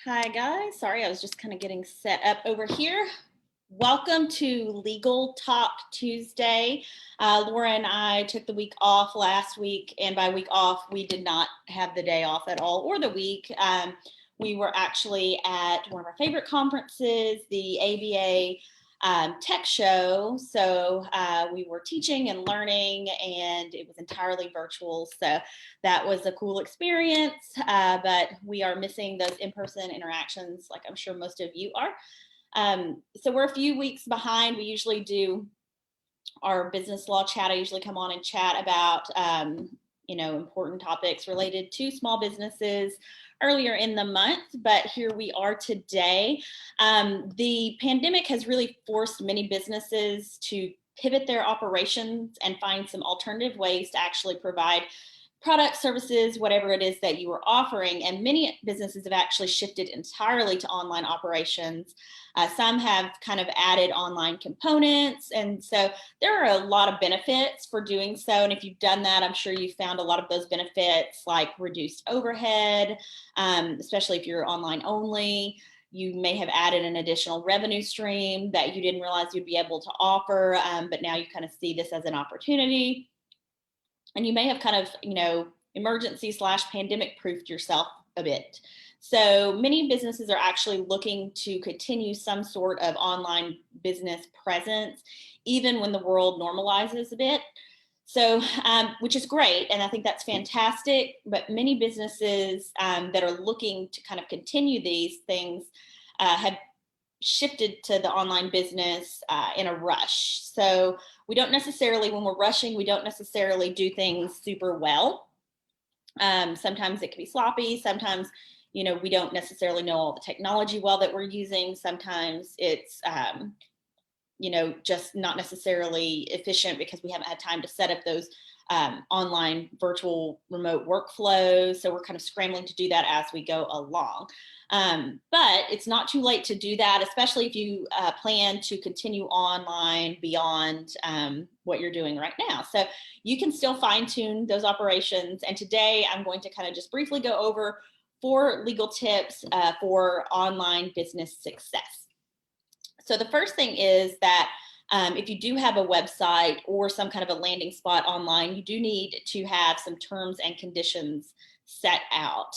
Hi guys, sorry, I was just kind of getting set up over here. Welcome to Legal Talk Tuesday. Laura and I took the week off last week, and by week off, we did not have the day off at all or the week. We were actually at one of our favorite conferences, the ABA tech show. So we were teaching and learning, and it was entirely virtual. So that was a cool experience, but we are missing those in-person interactions like I'm sure most of you are. So we're a few weeks behind. We usually do our business law chat. I usually come on and chat about important topics related to small businesses earlier in the month, but here we are today. The pandemic has really forced many businesses to pivot their operations and find some alternative ways to actually provide products, services, whatever it is that you are offering. And many businesses have actually shifted entirely to online operations. Some have kind of added online components. And so there are a lot of benefits for doing so. And if you've done that, I'm sure you found a lot of those benefits like reduced overhead, especially if you're online only. You may have added an additional revenue stream that you didn't realize you'd be able to offer, but now you kind of see this as an opportunity. And you may have kind of, emergency / pandemic proofed yourself a bit. So many businesses are actually looking to continue some sort of online business presence, even when the world normalizes a bit. So, which is great. And I think that's fantastic. But many businesses that are looking to kind of continue these things have shifted to the online business in a rush. So we don't necessarily, when we're rushing, we don't necessarily do things super well. Sometimes it can be sloppy. Sometimes, we don't necessarily know all the technology well that we're using. Sometimes it's, just not necessarily efficient because we haven't had time to set up those online virtual remote workflows. So we're kind of scrambling to do that as we go along. But it's not too late to do that, especially if you plan to continue online beyond what you're doing right now. So you can still fine tune those operations. And today I'm going to kind of just briefly go over 4 legal tips for online business success. So the first thing is that if you do have a website or some kind of a landing spot online, you do need to have some terms and conditions set out.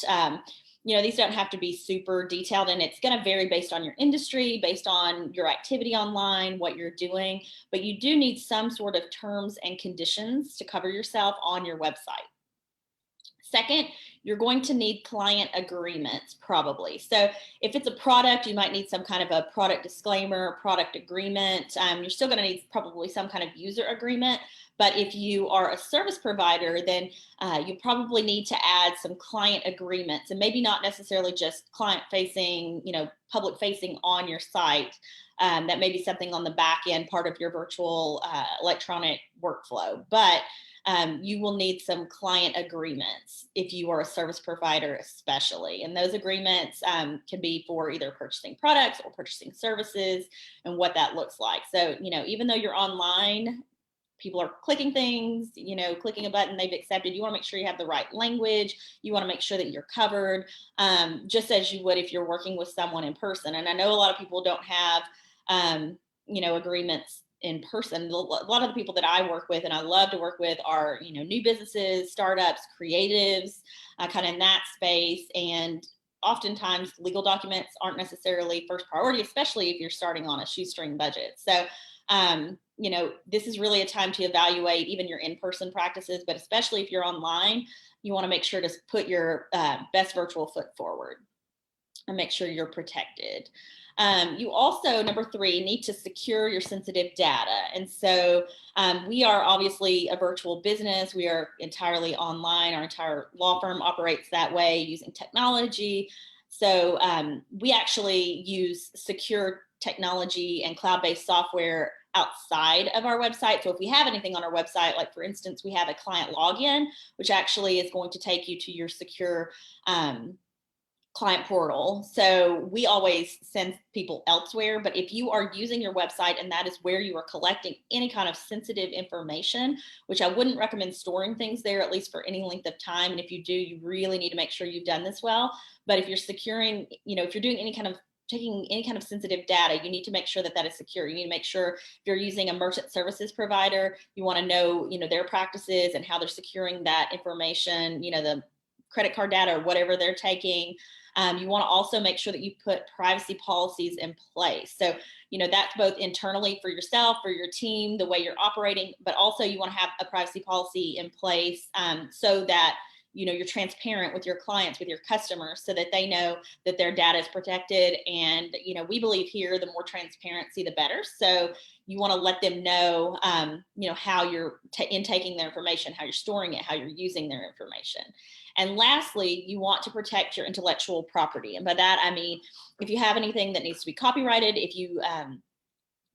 These don't have to be super detailed, and it's going to vary based on your industry, based on your activity online, what you're doing, but you do need some sort of terms and conditions to cover yourself on your website. Second, you're going to need client agreements probably. So if it's a product, you might need some kind of a product disclaimer, product agreement. You're still going to need probably some kind of user agreement. But if you are a service provider, then you probably need to add some client agreements, and maybe not necessarily just client facing, public facing on your site. That may be something on the back end, part of your virtual electronic workflow. But you will need some client agreements if you are a service provider, especially. And those agreements can be for either purchasing products or purchasing services and what that looks like. So, even though you're online, people are clicking things, clicking a button they've accepted. You want to make sure you have the right language. You want to make sure that you're covered, just as you would if you're working with someone in person. And I know a lot of people don't have, agreements in person. A lot of the people that I work with and I love to work with are, new businesses, startups, creatives, kind of in that space. And oftentimes legal documents aren't necessarily first priority, especially if you're starting on a shoestring budget. So, this is really a time to evaluate even your in-person practices, but especially if you're online, you want to make sure to put your best virtual foot forward and make sure you're protected. You also, number 3, need to secure your sensitive data. And so we are obviously a virtual business. We are entirely online. Our entire law firm operates that way using technology. So we actually use secure technology and cloud-based software outside of our website. So if we have anything on our website, like for instance, we have a client login, which actually is going to take you to your secure client portal. So we always send people elsewhere, but if you are using your website and that is where you are collecting any kind of sensitive information, which I wouldn't recommend storing things there, at least for any length of time. And if you do, you really need to make sure you've done this well. But if you're securing, if you're doing any kind of taking any kind of sensitive data, you need to make sure that that is secure. You need to make sure if you're using a merchant services provider, you want to know, their practices and how they're securing that information, the credit card data or whatever they're taking. You want to also make sure that you put privacy policies in place. So, that's both internally for yourself, for your team, the way you're operating, but also you want to have a privacy policy in place so that you're transparent with your clients, with your customers, so that they know that their data is protected. And, we believe here, the more transparency, the better. So you want to let them know, how you're intaking their information, how you're storing it, how you're using their information. And lastly, you want to protect your intellectual property. And by that, I mean, if you have anything that needs to be copyrighted, if you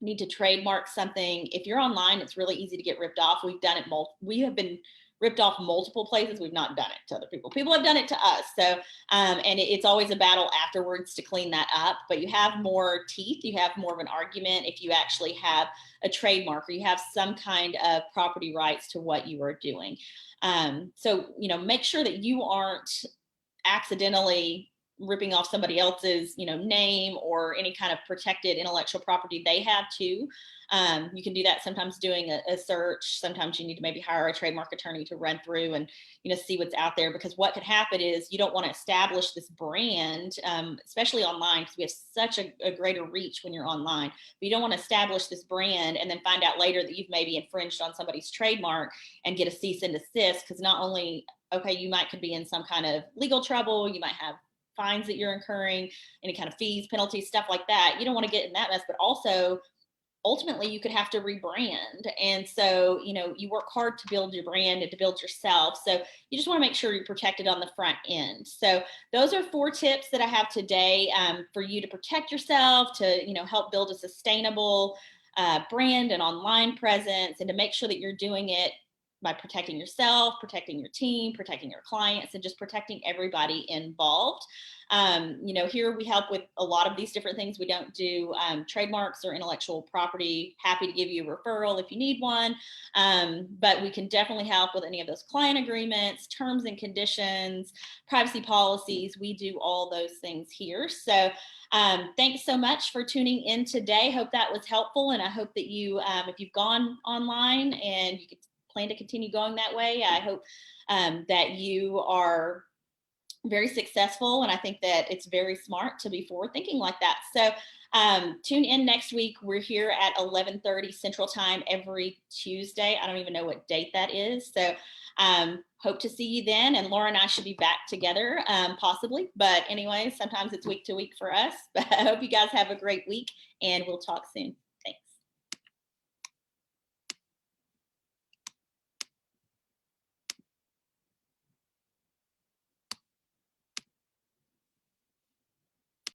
need to trademark something, if you're online, it's really easy to get ripped off. We've done it. We have been ripped off multiple places. We've not done it to other people. People have done it to us. So, and it's always a battle afterwards to clean that up, but you have more teeth, you have more of an argument if you actually have a trademark or you have some kind of property rights to what you are doing. So, make sure that you aren't accidentally ripping off somebody else's, name or any kind of protected intellectual property they have too. You can do that sometimes doing a search. Sometimes you need to maybe hire a trademark attorney to run through and, see what's out there, because what could happen is you don't want to establish this brand, especially online, because we have such a greater reach when you're online, but you don't want to establish this brand and then find out later that you've maybe infringed on somebody's trademark and get a cease and desist, because not only, okay, you could be in some kind of legal trouble, you might have fines that you're incurring, any kind of fees, penalties, stuff like that. You don't want to get in that mess, but also ultimately you could have to rebrand. And so, you work hard to build your brand and to build yourself. So you just want to make sure you're protected on the front end. So those are 4 tips that I have today for you to protect yourself, to, help build a sustainable brand and online presence, and to make sure that you're doing it by protecting yourself, protecting your team, protecting your clients, and just protecting everybody involved. Here we help with a lot of these different things. We don't do trademarks or intellectual property. Happy to give you a referral if you need one. But we can definitely help with any of those client agreements, terms and conditions, privacy policies. We do all those things here. So thanks so much for tuning in today. Hope that was helpful. And I hope that you, if you've gone online and you could plan to continue going that way, I hope that you are very successful. And I think that it's very smart to be forward thinking like that. So tune in next week. We're here at 11:30 Central Time every Tuesday. I don't even know what date that is. So hope to see you then. And Laura and I should be back together possibly. But anyway, sometimes it's week to week for us. But I hope you guys have a great week and we'll talk soon.